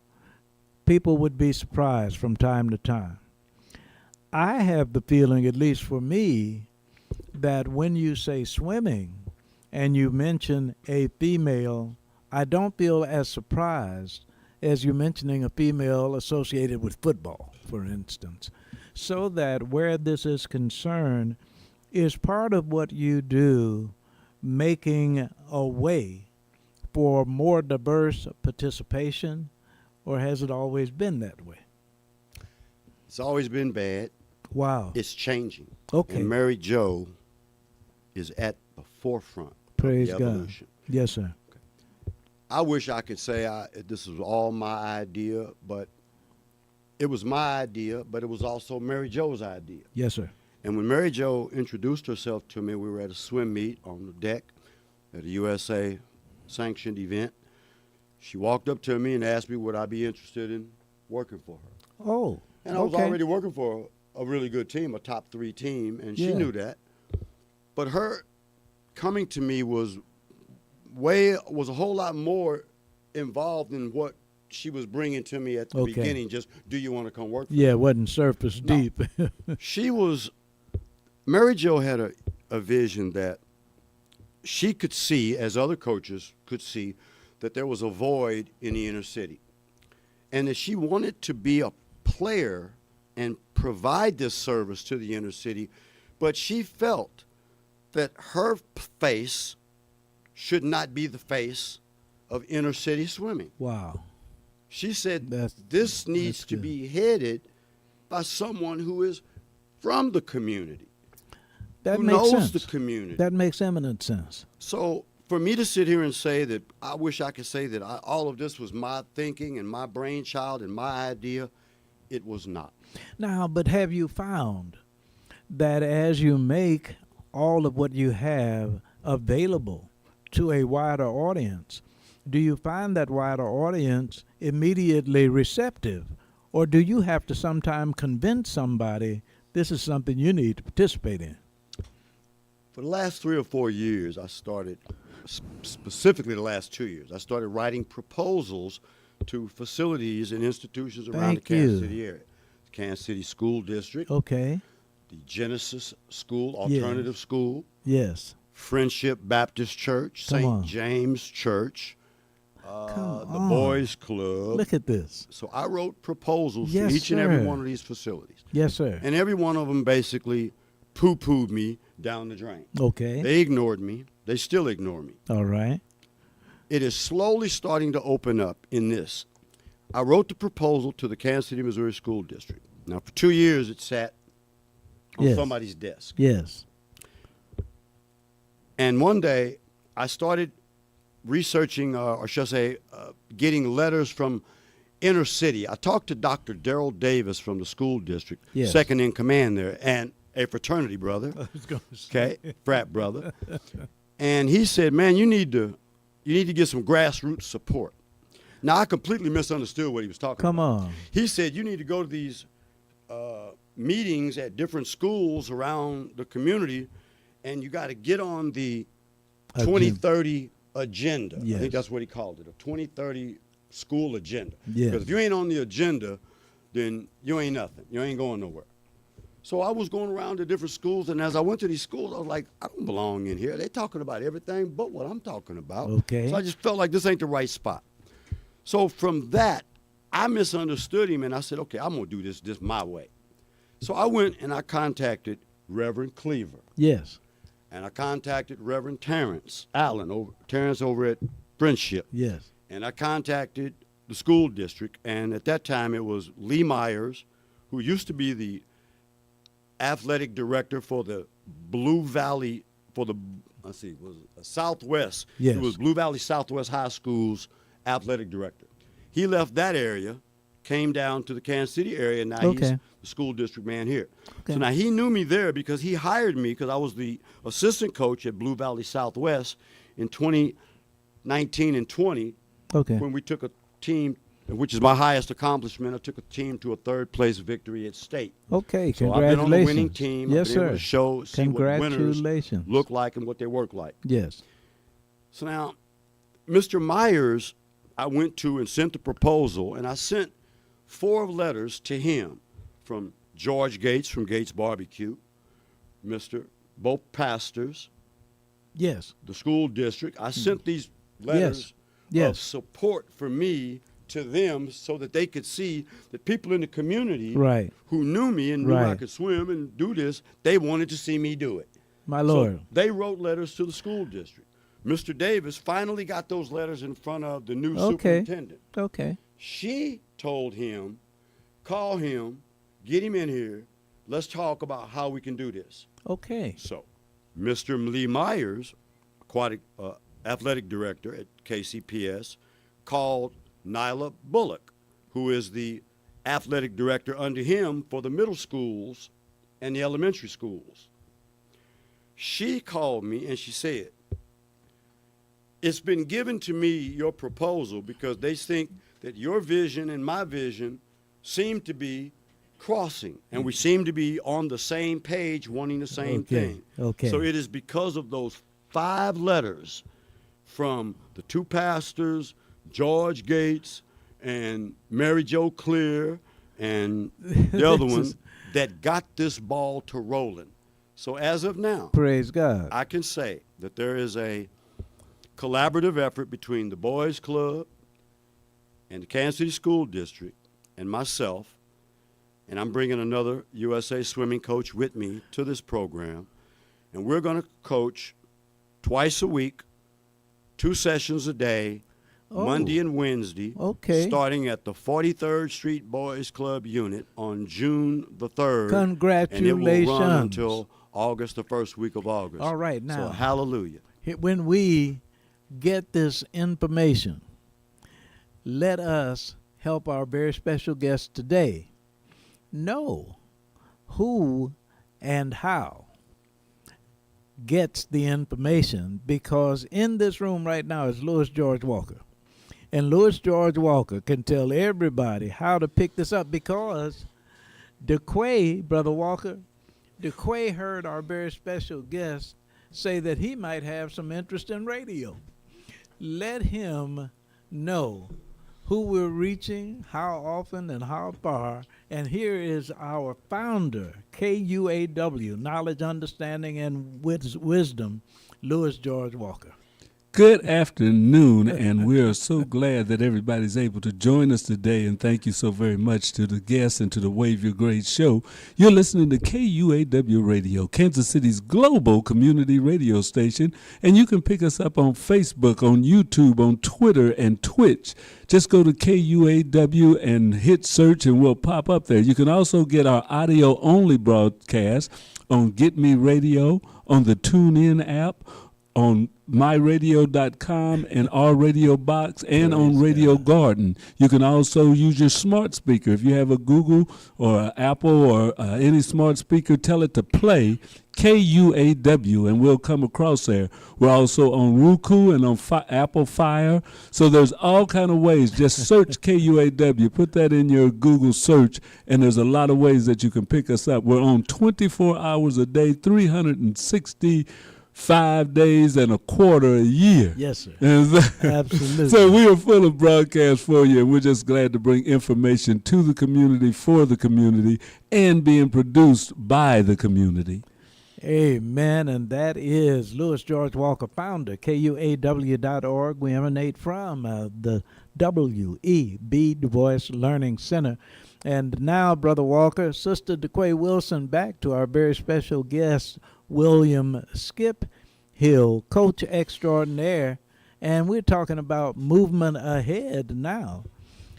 people would be surprised from time to time. I have the feeling, at least for me, that when you say swimming and you mention a female, I don't feel as surprised as you mentioning a female associated with football, for instance. So that where this is concerned is part of what you do, making a way for more diverse participation, or has it always been that way? It's always been bad. Wow. It's changing. Okay. And Mary Jo is at the forefront Praise of the God. evolution. Yes, sir. I wish I could say this was all my idea, but it was my idea, but it was also Mary Jo's idea. Yes, sir. And when Mary Jo introduced herself to me, we were at a swim meet on the deck at a USA sanctioned event. She walked up to me and asked me would I be interested in working for her. Oh, And I was okay. already working for a really good team, a top 3 team, and she Yeah. knew that. But her coming to me was a whole lot more involved in what she was bringing to me at the Okay. beginning. Just, do you want to come work for Yeah, it wasn't surface No. deep. Mary Jo had a vision that she could see, as other coaches could see, that there was a void in the inner city. And that she wanted to be a player and provide this service to the inner city, but she felt that her face should not be the face of inner city swimming. Wow. She said That's- this needs that's to good. be headed by someone who is from the community, That who makes knows sense. the community. That makes eminent sense. So for me to sit here and say that I wish I could say that all of this was my thinking and my brainchild and my idea, it was not. Now, but have you found that as you make all of what you have available to a wider audience, do you find that wider audience immediately receptive? Or do you have to sometime convince somebody this is something you need to participate in? For the last 3 or 4 years, I started, specifically the last 2 years, I started writing proposals to facilities and institutions around Thank the Kansas you. City area. Kansas City School District, Okay. the Genesis School, Yes. Alternative School, Yes. Friendship Baptist Church, Come on. St. James Church, Come the on. Boys Club. Look at this. So I wrote proposals Yes, to each and every sir. one of these facilities. Yes, sir. And every one of them basically poo-pooed me down the drain. Okay. They ignored me. They still ignore me. All right. It is slowly starting to open up in this. I wrote the proposal to the Kansas City, Missouri School District. Now, for 2 years, it sat on Yes. somebody's desk. Yes. And one day, I started researching, or should I say, getting letters from inner city. I talked to Dr. Darrell Davis from the school district, Yes. second in command there, and a fraternity brother, I was going to say. okay, frat brother. And he said, man, you need to get some grassroots support. Now, I completely misunderstood what he was talking Come about. on. He said, you need to go to these meetings at different schools around the community, and you got to get on the 2030 agenda. I Yes. think that's what he called it, a 2030 school agenda. Yes. Because if you ain't on the agenda, then you ain't nothing. You ain't going nowhere. So I was going around to different schools, and as I went to these schools, I was like, I don't belong in here. They're talking about everything but what I'm talking about. Okay. So I just felt like this ain't the right spot. So from that, I misunderstood him, and I said, okay, I'm going to do this my way. So I went and I contacted Reverend Cleaver, Yes. and I contacted Reverend Terrence Allen, Terrence over at Friendship, Yes. and I contacted the school district, and at that time it was Lee Myers, who used to be the athletic director for the Blue Valley, was it Southwest. Yes. It was Blue Valley Southwest High School's athletic director. He left that area, came down to the Kansas City area, and now he's Okay. the school district man here. Okay. So now he knew me there because he hired me because I was the assistant coach at Blue Valley Southwest in 2019 and 20 Okay. when we took a team, which is my highest accomplishment. I took a team to a third-place victory at state. Okay. So I've Congratulations. been on the winning team. Yes, I've been able sir. to show, see what winners Congratulations. look like and what they work like. Yes. So now, Mr. Myers, I went to and sent the proposal, and I sent 4 letters to him from George Gates from Gates Barbecue, both pastors, Yes. the school district. I sent these letters Yes. of support for me to them so that they could see that people in the community Right. who knew me and knew I Right. could swim and do this, they wanted to see me do it. My Lord. So they wrote letters to the school district. Mr. Davis finally got those letters in front of the new superintendent. Okay. She told him, call him, get him in here, let's talk about how we can do this. Okay. So Mr. Lee Myers, athletic director at KCPS, called Nyla Bullock, who is the athletic director under him for the middle schools and the elementary schools. She called me and she said, it's been given to me, your proposal, because they think that your vision and my vision seem to be crossing, and we seem to be on the same page wanting the same thing. Okay. So it is because of those 5 letters from the 2 pastors, George Gates and Mary Jo Clear and the other one, that got this ball to rolling. So as of now, Praise God. I can say that there is a collaborative effort between the Boys Club and the Kansas City School District and myself, and I'm bringing another USA swimming coach with me to this program, and we're going to coach twice a week, 2 sessions a day, Monday and Wednesday, Okay. starting at the 43rd Street Boys Club unit on June the 3rd. Congratulations. And it will run until August, the first week of August. All right, now. So hallelujah. When we get this information, let us help our very special guest today know who and how gets the information, because in this room right now is Louis George Walker. And Louis George Walker can tell everybody how to pick this up, because DeQuay, Brother Walker, DeQuay heard our very special guest say that he might have some interest in radio. Let him know who we're reaching, how often, and how far. And here is our founder, KUAW, Knowledge, Understanding, and Wisdom, Louis George Walker. Good afternoon, and we are so glad that everybody's able to join us today, and thank you so very much to the guests and to the Wave Your Grade show. You're listening to KUAW Radio, Kansas City's global community radio station, and you can pick us up on Facebook, on YouTube, on Twitter, and Twitch. Just go to KUAW and hit search, and we'll pop up there. You can also get our audio-only broadcast on Get Me Radio, on the TuneIn app, on myradio.com and our radio box, and on Radio Garden. You can also use your smart speaker. If you have a Google or an Apple or any smart speaker, tell it to play KUAW and we'll come across there. We're also on Roku and on Apple Fire. So there's all kind of ways. Just search KUAW. Put that in your Google search, and there's a lot of ways that you can pick us up. We're on 24 hours a day, 365 days and a quarter a year. Yes, sir. Absolutely. So we are full of broadcasts for you, and we're just glad to bring information to the community, for the community, and being produced by the community. Amen. And that is Louis George Walker, founder, KUAW.org. We emanate from the W.E.B. Du Bois Learning Center. And now, Brother Walker, Sister DeQuay Wilson, back to our very special guest, William Skip Hill, coach extraordinaire. And we're talking about movement ahead now.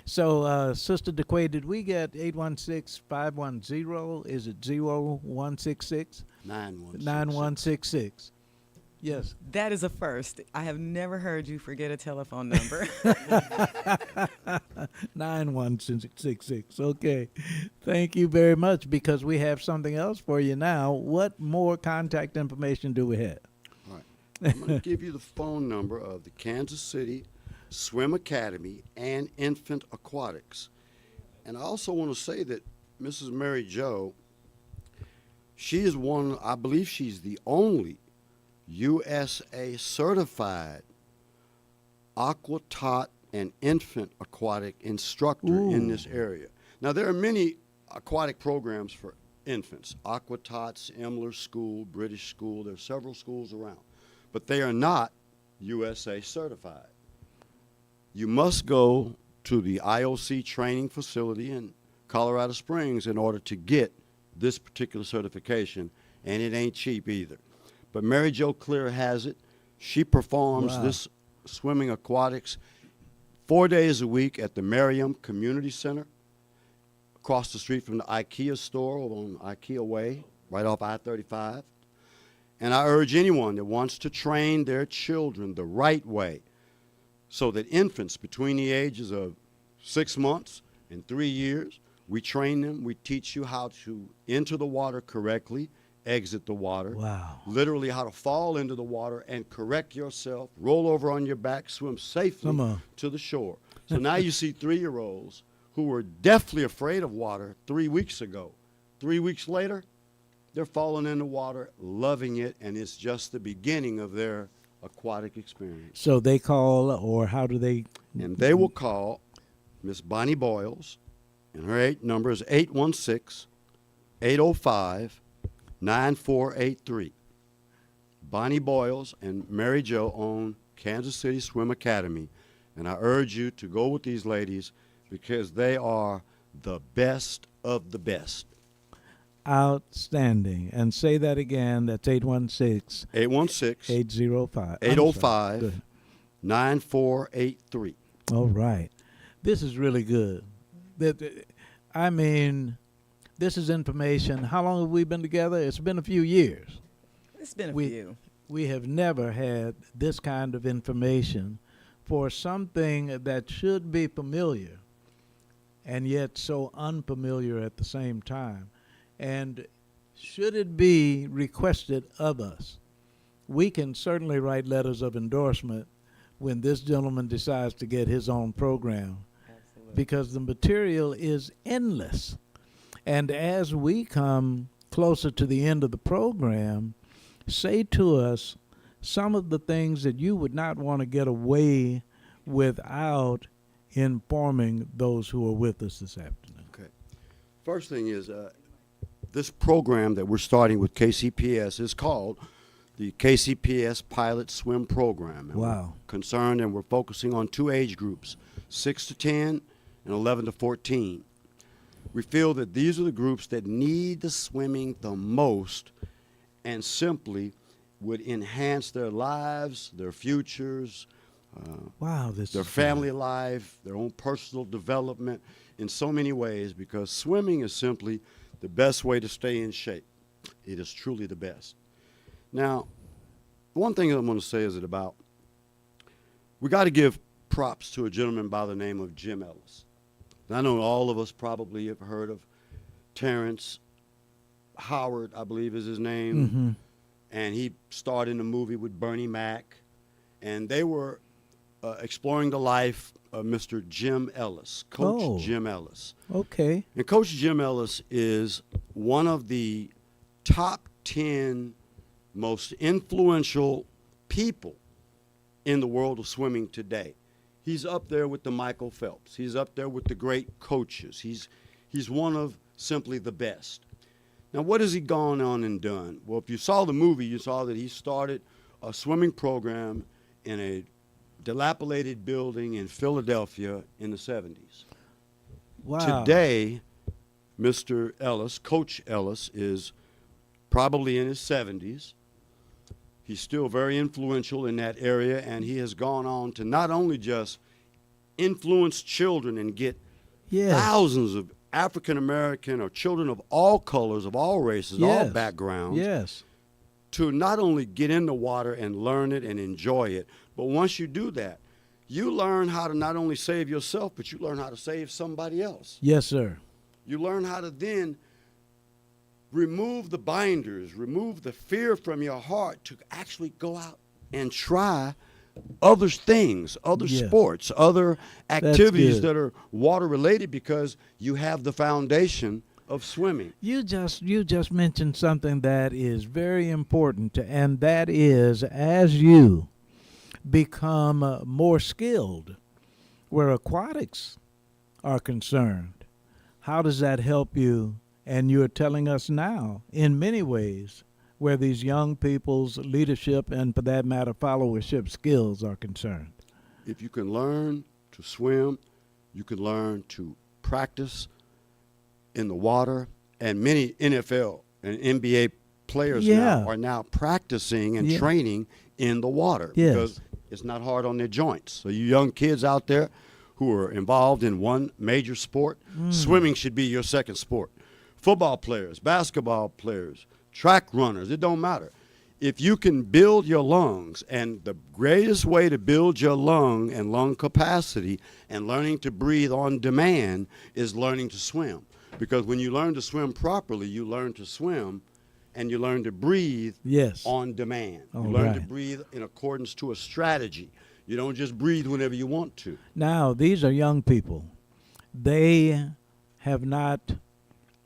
So, Sister DeQuay, did we get 816-510? Is it 0166? 9166. Yes. That is a first. I have never heard you forget a telephone number. 9166. Okay. Thank you very much, because we have something else for you now. What more contact information do we have? All right. I'm going to give you the phone number of the Kansas City Swim Academy and Infant Aquatics. And I also want to say that Mrs. Mary Jo, she is one, I believe she's the only USA certified aqua tot and infant aquatic instructor in this area. Now, there are many aquatic programs for infants. Aqua Tots, Emler School, British School. There are several schools around. But they are not USA certified. You must go to the IOC training facility in Colorado Springs in order to get this particular certification, and it ain't cheap either. But Mary Jo Clear has it. She performs this swimming aquatics 4 days a week at the Merriam Community Center, across the street from the IKEA store over on IKEA Way, right off I-35. And I urge anyone that wants to train their children the right way, so that infants between the ages of 6 months and 3 years, we train them, we teach you how to enter the water correctly, exit the water, literally how to fall into the water and correct yourself, roll over on your back, swim safely to the shore. So now you see 3-year-olds who were deathly afraid of water 3 weeks ago. 3 weeks later, they're falling in the water, loving it, and it's just the beginning of their aquatic experience. So they call, or how do they? And they will call Miss Bonnie Boyles, and her number is 816-805-9483. Bonnie Boyles and Mary Jo own Kansas City Swim Academy, and I urge you to go with these ladies because they are the best of the best. Outstanding. And say that again. That's 816 805 805 9483. All right. This is really good. I mean, this is information. How long have we been together? It's been a few years. It's been a few. We have never had this kind of information for something that should be familiar and yet so unfamiliar at the same time. And should it be requested of us, we can certainly write letters of endorsement when this gentleman decides to get his own program. Absolutely. Because the material is endless. And as we come closer to the end of the program, say to us some of the things that you would not want to get away without informing those who are with us this afternoon. Okay. First thing is, this program that we're starting with KCPS is called the KCPS Pilot Swim Program. And we're concerned and we're focusing on 2 age groups, 6 to 10 and 11 to 14. We feel that these are the groups that need the swimming the most and simply would enhance their lives, their futures, their family life, their own personal development in so many ways, because swimming is simply the best way to stay in shape. It is truly the best. Now, one thing I'm going to say is we got to give props to a gentleman by the name of Jim Ellis. And I know all of us probably have heard of Terrence Howard, I believe is his name. Mm-hmm. And he starred in a movie with Bernie Mac. And they were exploring the life of Mr. Jim Ellis, Coach Jim Ellis. Okay. And Coach Jim Ellis is one of the top 10 most influential people in the world of swimming today. He's up there with the Michael Phelps. He's up there with the great coaches. He's one of simply the best. Now, what has he gone on and done? Well, if you saw the movie, you saw that he started a swimming program in a dilapidated building in Philadelphia in the 70s. Wow. Today, Mr. Ellis, Coach Ellis, is probably in his 70s. He's still very influential in that area, and he has gone on to not only just influence children and get thousands of African American or children of all colors, of all races, all backgrounds, to not only get in the water and learn it and enjoy it, but once you do that, you learn how to not only save yourself, but you learn how to save somebody else. Yes, sir. You learn how to then remove the binders, remove the fear from your heart to actually go out and try other things, other sports, other activities that are water related, because you have the foundation of swimming. You just mentioned something that is very important, and that is, as you become more skilled where aquatics are concerned. How does that help you? And you're telling us now, in many ways, where these young people's leadership and, for that matter, followership skills are concerned. If you can learn to swim, you can learn to practice in the water. And many NFL and NBA players now are now practicing and training in the water because it's not hard on their joints. So you young kids out there who are involved in one major sport, swimming should be your second sport. Football players, basketball players, track runners, it don't matter. If you can build your lungs, and the greatest way to build your lung and lung capacity and learning to breathe on demand is learning to swim. Because when you learn to swim properly, you learn to swim and you learn to breathe on demand. You learn to breathe in accordance to a strategy. You don't just breathe whenever you want to. Now, these are young people. They have not,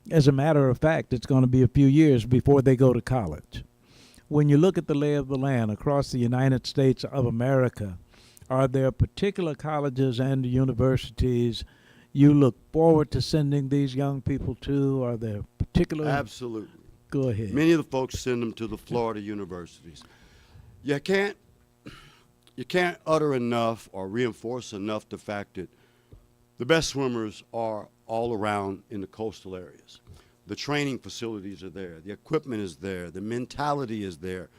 as a matter of fact, it's going to be a few years before they go to college. When you look at the lay of the land across the United States of America, are there particular colleges and universities you look forward to sending these young people to? Are there particular? Absolutely. Go ahead. Many of the folks send them to the Florida universities. You can't utter enough or reinforce enough the fact that the best swimmers are all around in the coastal areas. The training facilities are there. The equipment is there. The mentality is there.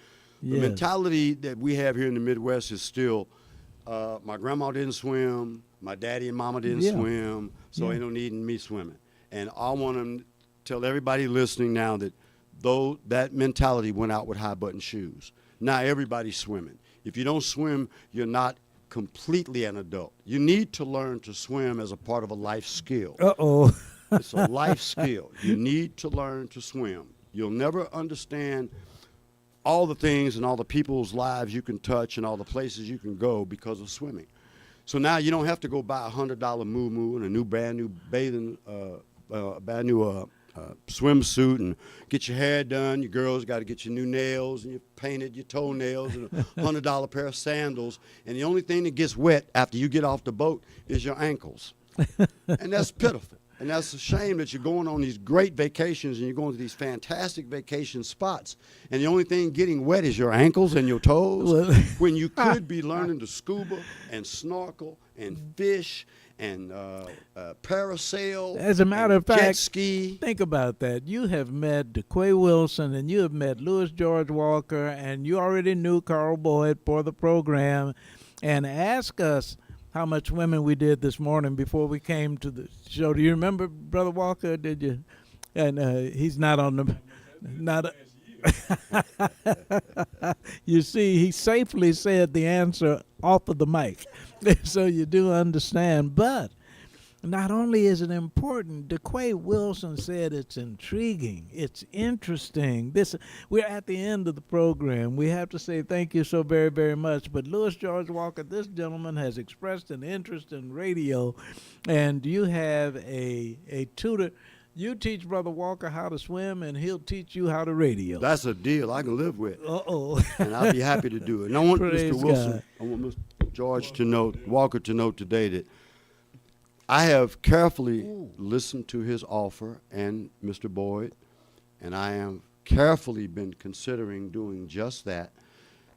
The mentality that we have here in the Midwest is still, my grandma didn't swim, my daddy and mama didn't swim, so ain't no need in me swimming. And I want to tell everybody listening now that though that mentality went out with high button shoes. Now everybody's swimming. If you don't swim, you're not completely an adult. You need to learn to swim as a part of a life skill. Uh-oh. It's a life skill. You need to learn to swim. You'll never understand all the things and all the people's lives you can touch and all the places you can go because of swimming. So now you don't have to go buy a $100 moo-moo and a brand new swimsuit and get your hair done. Your girls got to get your new nails and you painted your toenails and a $100 pair of sandals. And the only thing that gets wet after you get off the boat is your ankles. And that's pitiful. And that's a shame that you're going on these great vacations and you're going to these fantastic vacation spots. And the only thing getting wet is your ankles and your toes when you could be learning to scuba and snorkel and fish and parasail. As a matter of fact, jet ski. Think about that. You have met KUAW Wilson and you have met Louis George Walker and you already knew Carl Boyd for the program. And ask us how much swimming we did this morning before we came to the show. Do you remember, Brother Walker? Did you? And he's not on the. You see, he safely said the answer off of the mic, so you do understand. But not only is it important, KUAW Wilson said it's intriguing, it's interesting. We're at the end of the program. We have to say thank you so very, very much. But Louis George Walker, this gentleman has expressed an interest in radio, and you have a tutor. You teach Brother Walker how to swim, and he'll teach you how to radio. That's a deal I can live with. Uh-oh. And I'll be happy to do it. And I want Praise Mr. Wilson, God. I want Mr. George to know, Walker to know today that I have carefully listened to his offer and Mr. Boyd, and I have carefully been considering doing just that.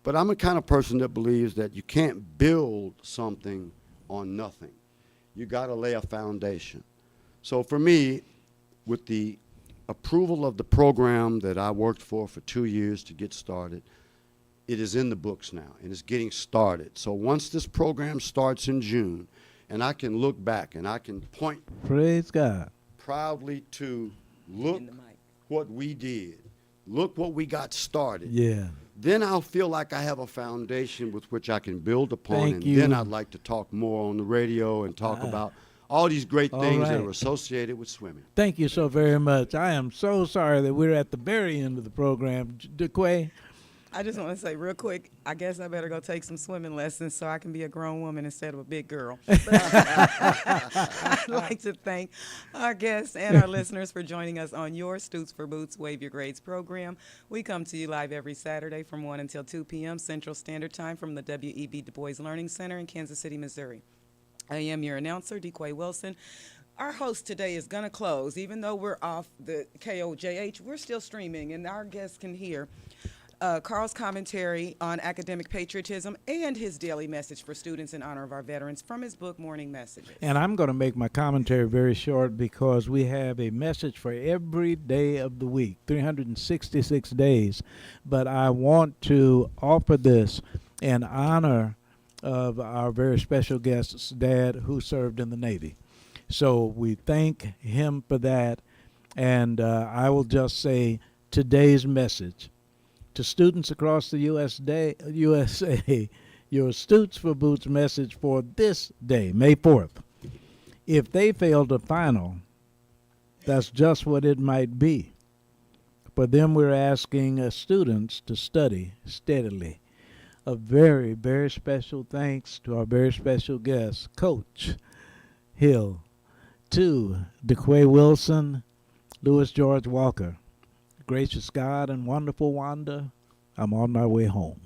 But I'm the kind of person that believes that you can't build something on nothing. You got to lay a foundation. So for me, with the approval of the program that I worked for 2 years to get started, it is in the books now, and it's getting started. So once this program starts in June, and I can look back and I can point Praise God. proudly to look what we did, look what we got started. Yeah. Then I'll feel like I have a foundation with which I can build upon, Thank and you. then I'd like to talk more on the radio and talk about all these great All things that right. are associated with swimming. Thank you so very much. I am so sorry that we're at the very end of the program. KUAW, I just want to say real quick, I guess I better go take some swimming lessons so I can be a grown woman instead of a big girl. But I'd like to thank our guests and our listeners for joining us on your Stoots for Boots Wave Your Grades program. We come to you live every Saturday from 1 until 2 p.m. Central Standard Time from the W.E.B. Du Bois Learning Center in Kansas City, Missouri. I am your announcer, DeQuay Wilson. Our host today is going to close. Even though we're off the KOJH, we're still streaming, and our guests can hear Carl's commentary on academic patriotism and his daily message for students in honor of our veterans from his book, Morning Messages. And I'm going to make my commentary very short because we have a message for every day of the week, 366 days. But I want to offer this in honor of our very special guest's dad who served in the Navy. So we thank him for that. And I will just say today's message to students across the USA, your Stoots for Boots message for this day, May 4th. If they failed a final, that's just what it might be. For them, we're asking students to study steadily. A very, very special thanks to our very special guest, Coach Hill, to DeQuay Wilson, Louis George Walker. Gracious God and wonderful Wanda, I'm on my way home.